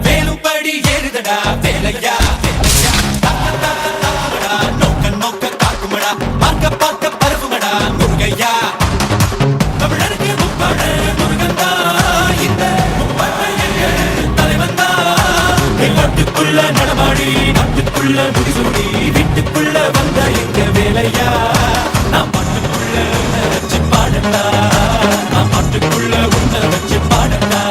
வேலும்படி ஏறுதடா வேலையா நோக்க நோக்க காக்குமடா பார்க்க பார்க்க பரவுமடா முருகையா தமிழருக்கு முப்பாட முருகந்தா இந்த தலைவந்தா நாட்டுக்குள்ள நடமாடி நாட்டுக்குள்ள முடிசூடி வீட்டுக்குள்ள வந்த எங்க வேலையா நான் பாட்டுக்குள்ள உன்னை வச்சு பாடட்டா நான் பாட்டுக்குள்ள உன்னை வச்சு பாடட்டா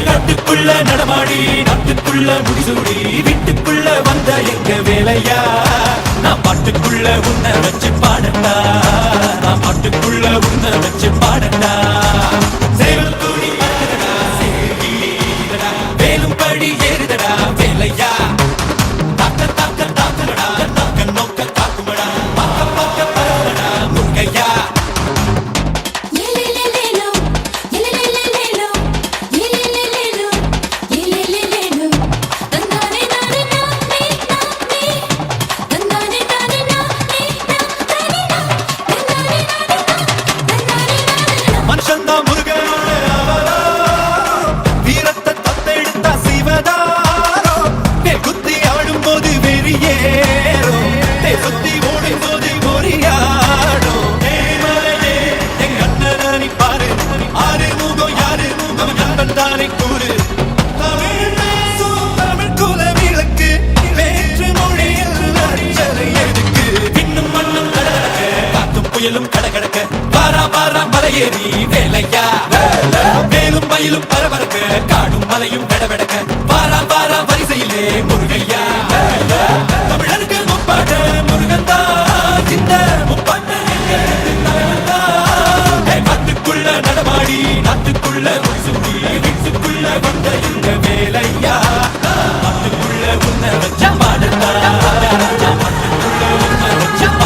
நாட்டுக்குள்ள நடமாடி நாட்டுக்குள்ள முடிசூடி வீட்டுக்குள்ள வந்த எங்க வேலையா நான் பாட்டுக்குள்ள உன்னை வச்சு பாடட்டா நான் பாட்டுக்குள்ள உன்னை வச்சு பாடட்டா சேவல் கூடி வேலும்படி ஏறுதடா வேலையா தாக்க தாக்க தாக்குமடா நோக்க நோக்க காக்குமடா பார்க்க பார்க்க பரவடா முருகையா கடகடக்க வாரா வாரா மலையேறி வேலையா வேலும் மயிலும் பரபரக்க காடும் மலையும் வெடவெடக்க வாரா வாரா வரிசையிலே முருகையா தமிழருக்கு முப்பாட்ட முருகந்தா இந்த முப்பாட்ட நாட்டுக்குள்ள நடமாடி நாட்டுக்குள்ள முடிசூடி வீட்டுக்குள்ள வந்த இந்த வேலையா நாட்டுக்குள்ள உன்னை வச்ச பாடட்டா நாட்டுக்குள்ள உன்னை வச்ச